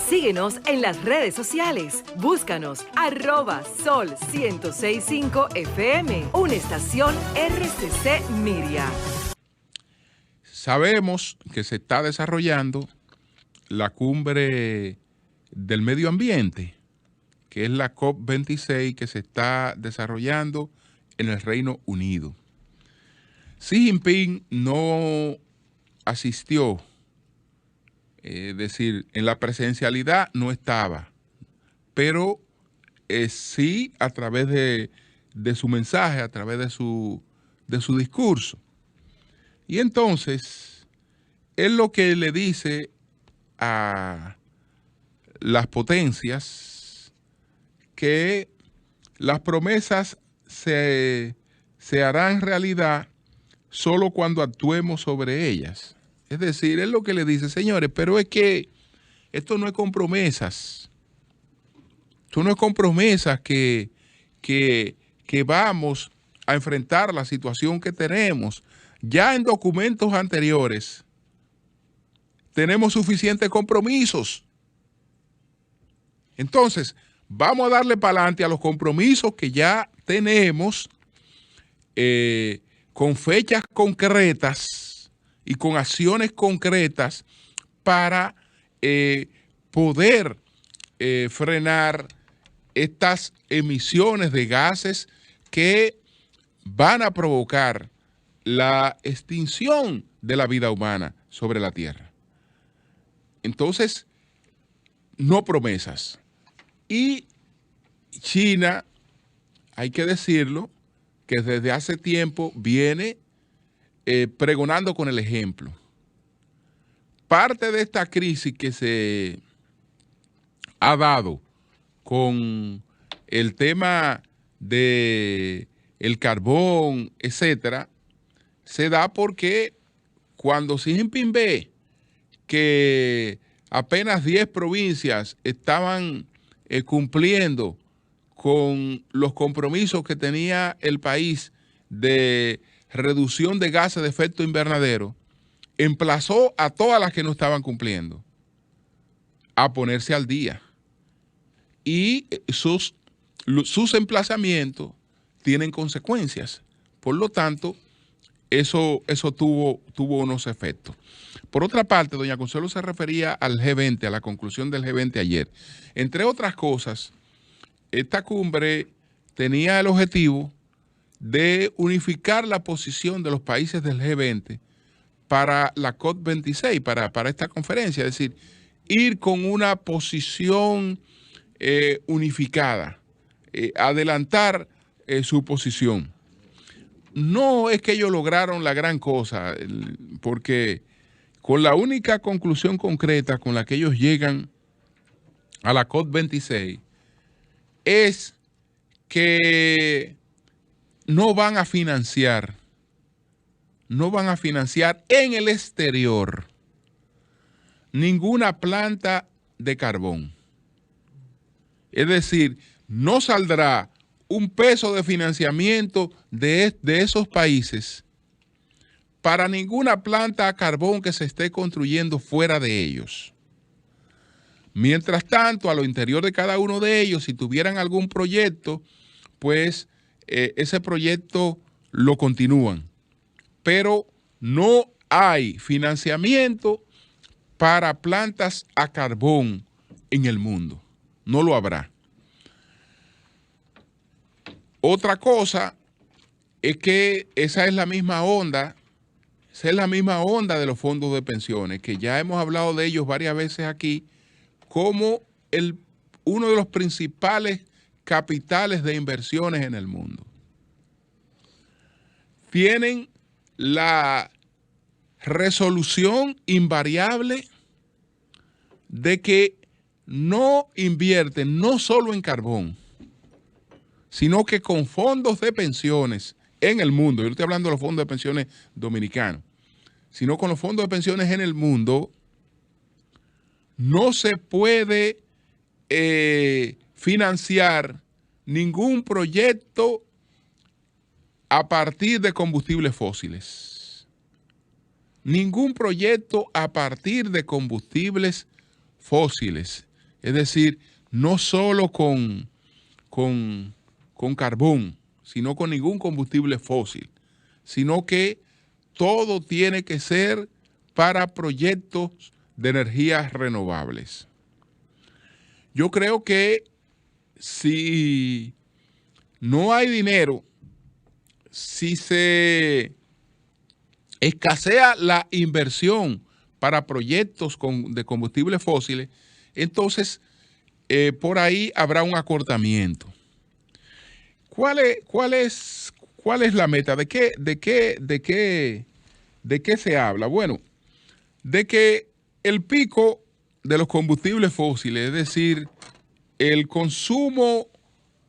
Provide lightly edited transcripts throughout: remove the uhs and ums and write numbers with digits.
Síguenos en las redes sociales. Búscanos @Sol1065 FM, una estación RCC Miria. Sabemos que se está desarrollando la cumbre del medio ambiente, que es la COP26 que se está desarrollando en el Reino Unido. Xi Jinping no asistió, es decir, en la presencialidad no estaba, pero sí a través de su mensaje, a través de su discurso. Y entonces, él lo que le dice a las potencias que las promesas se harán realidad solo cuando actuemos sobre ellas. Es decir, es lo que le dice, señores, pero es que esto no es con promesas. Esto no es con promesas que vamos a enfrentar la situación que tenemos. Ya en documentos anteriores tenemos suficientes compromisos. Entonces, vamos a darle para adelante a los compromisos que ya tenemos, con fechas concretas y con acciones concretas para poder frenar estas emisiones de gases que van a provocar la extinción de la vida humana sobre la Tierra. Entonces, no promesas. Y China, hay que decirlo, que desde hace tiempo viene pregonando con el ejemplo. Parte de esta crisis que se ha dado con el tema de el carbón, etcétera, se da porque cuando Xi Jinping ve que apenas 10 provincias estaban cumpliendo con los compromisos que tenía el país de reducción de gases de efecto invernadero, emplazó a todas las que no estaban cumpliendo a ponerse al día. Y sus emplazamientos tienen consecuencias. Por lo tanto, eso tuvo unos efectos. Por otra parte, doña Consuelo se refería al G20, a la conclusión del G20 ayer. Entre otras cosas, esta cumbre tenía el objetivo de unificar la posición de los países del G20 para la COP26, para esta conferencia, es decir, ir con una posición unificada, adelantar su posición. No es que ellos lograron la gran cosa, porque con la única conclusión concreta con la que ellos llegan a la COP26 es que no van a financiar en el exterior ninguna planta de carbón. Es decir, no saldrá un peso de financiamiento de esos países para ninguna planta a carbón que se esté construyendo fuera de ellos. Mientras tanto, a lo interior de cada uno de ellos, si tuvieran algún proyecto, pues ese proyecto lo continúan. Pero no hay financiamiento para plantas a carbón en el mundo. No lo habrá. Otra cosa es que esa es la misma onda de los fondos de pensiones, que ya hemos hablado de ellos varias veces aquí, como uno de los principales capitales de inversiones en el mundo. Tienen la resolución invariable de que no invierten no solo en carbón, sino que con fondos de pensiones en el mundo, yo no estoy hablando de los fondos de pensiones dominicanos, sino con los fondos de pensiones en el mundo, no se puede financiar ningún proyecto a partir de combustibles fósiles. Ningún proyecto a partir de combustibles fósiles. Es decir, no solo con carbón, sino con ningún combustible fósil, sino que todo tiene que ser para proyectos de energías renovables. Yo creo que si no hay dinero, si se escasea la inversión para proyectos de combustibles fósiles, entonces por ahí habrá un acortamiento. ¿Cuál es la meta? ¿De qué se habla? Bueno, de que el pico de los combustibles fósiles, es decir, el consumo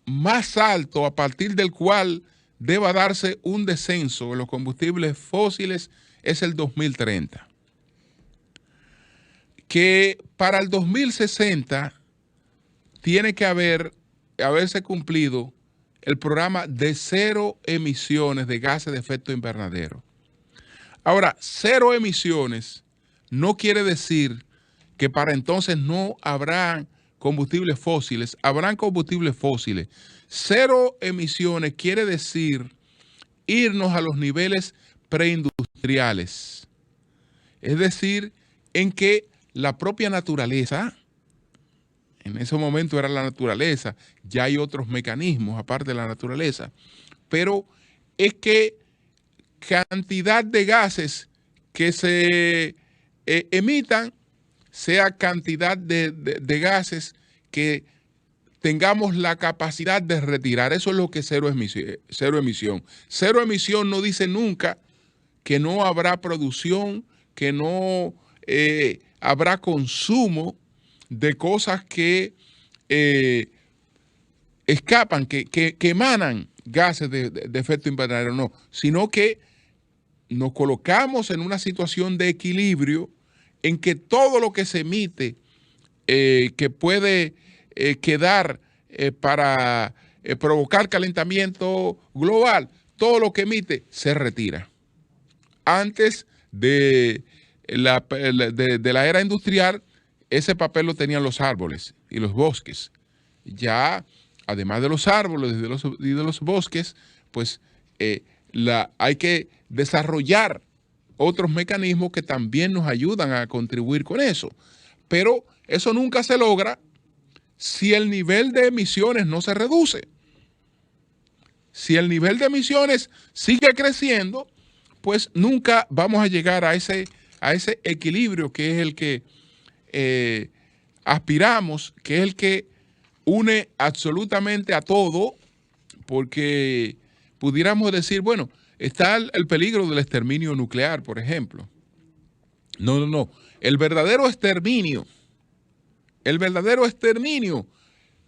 más alto a partir del cual deba darse un descenso en los combustibles fósiles es el 2030. Que para el 2060 tiene que haberse cumplido el programa de cero emisiones de gases de efecto invernadero. Ahora, cero emisiones no quiere decir que para entonces no habrán combustibles fósiles, habrán combustibles fósiles. Cero emisiones quiere decir irnos a los niveles preindustriales. Es decir, en que la propia naturaleza, en ese momento era la naturaleza, ya hay otros mecanismos aparte de la naturaleza, pero es que cantidad de gases que se emitan sea cantidad de gases que tengamos la capacidad de retirar. Eso es lo que es cero emisión. Cero emisión no dice nunca que no habrá producción, que no habrá consumo de cosas que escapan, que emanan gases de efecto invernadero, no, sino que nos colocamos en una situación de equilibrio en que todo lo que se emite que puede quedar para provocar calentamiento global, todo lo que emite se retira. Antes de la era industrial, ese papel lo tenían los árboles y los bosques. Ya, además de los árboles y de los bosques, pues hay que desarrollar otros mecanismos que también nos ayudan a contribuir con eso. Pero eso nunca se logra si el nivel de emisiones no se reduce. Si el nivel de emisiones sigue creciendo, pues nunca vamos a llegar a ese equilibrio que es el que aspiramos, que es el que une absolutamente a todo, porque pudiéramos decir, bueno, está el peligro del exterminio nuclear, por ejemplo. No. El verdadero exterminio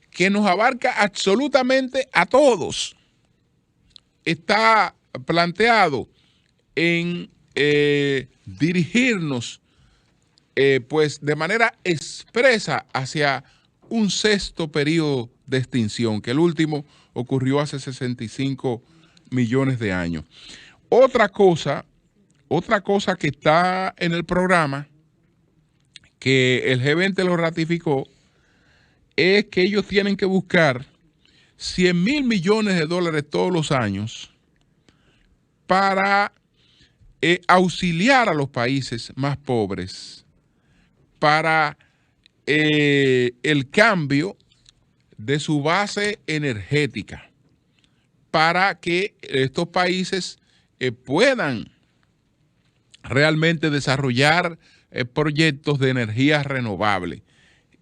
que nos abarca absolutamente a todos está planteado en dirigirnos pues de manera expresa hacia un sexto periodo de extinción, que el último ocurrió hace 65 millones de años. Otra cosa que está en el programa, que el G20 lo ratificó, es que ellos tienen que buscar 100,000 millones de dólares todos los años para auxiliar a los países más pobres, para el cambio de su base energética, para que estos países puedan realmente desarrollar proyectos de energía renovable.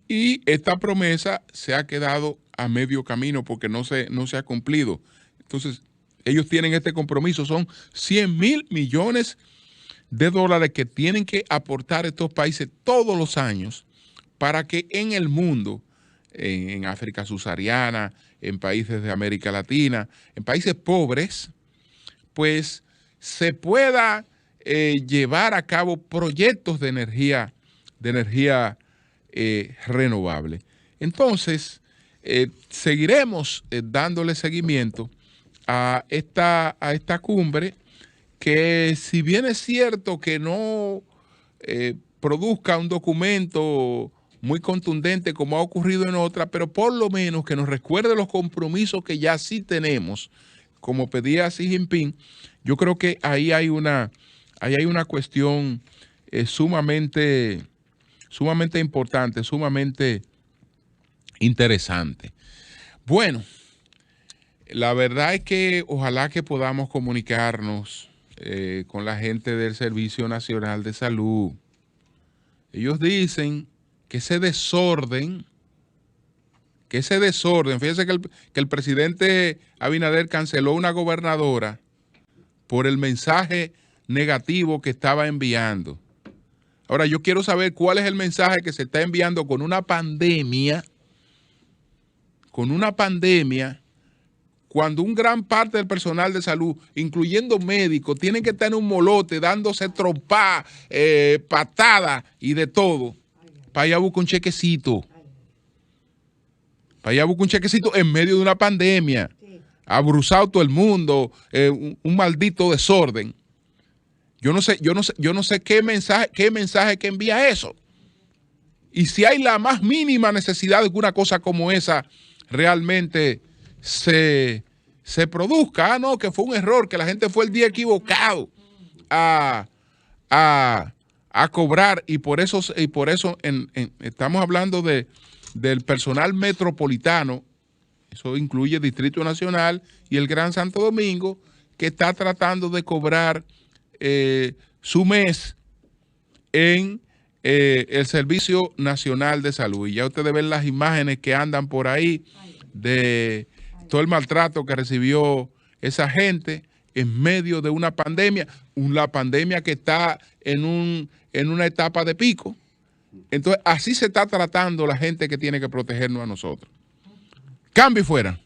Y esta promesa se ha quedado a medio camino porque no se ha cumplido. Entonces, ellos tienen este compromiso, son 100,000 millones de dólares que tienen que aportar estos países todos los años para que en el mundo, en África subsahariana, en países de América Latina, en países pobres, pues se pueda llevar a cabo proyectos de energía renovable. Entonces, seguiremos dándole seguimiento a esta cumbre, que si bien es cierto que no produzca un documento muy contundente como ha ocurrido en otras, pero por lo menos que nos recuerde los compromisos que ya sí tenemos, como pedía Xi Jinping. Yo creo que ahí hay una cuestión sumamente importante, sumamente interesante. Bueno, la verdad es que ojalá que podamos comunicarnos con la gente del Servicio Nacional de Salud. Ellos dicen que ese desorden, fíjense que el presidente Abinader canceló una gobernadora por el mensaje negativo que estaba enviando. Ahora, yo quiero saber cuál es el mensaje que se está enviando con una pandemia, cuando un gran parte del personal de salud, incluyendo médicos, tienen que estar en un molote dándose trompa, patada y de todo, para allá buscar un chequecito. Para allá buscar un chequecito en medio de una pandemia. Abruzado todo el mundo, un maldito desorden. Yo no sé qué mensaje que envía eso. Y si hay la más mínima necesidad de que una cosa como esa realmente se produzca. No, que fue un error, que la gente fue el día equivocado a cobrar, y por eso estamos hablando del personal metropolitano. Eso incluye Distrito Nacional y el Gran Santo Domingo, que está tratando de cobrar su mes en el Servicio Nacional de Salud. Y ya ustedes ven las imágenes que andan por ahí de todo el maltrato que recibió esa gente en medio de una pandemia que está en una etapa de pico. Entonces, así se está tratando la gente que tiene que protegernos a nosotros. Cambio y fuera.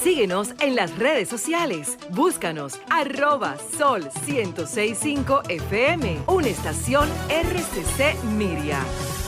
Síguenos en las redes sociales. Búscanos @Sol1065 FM, una estación RCC Miria.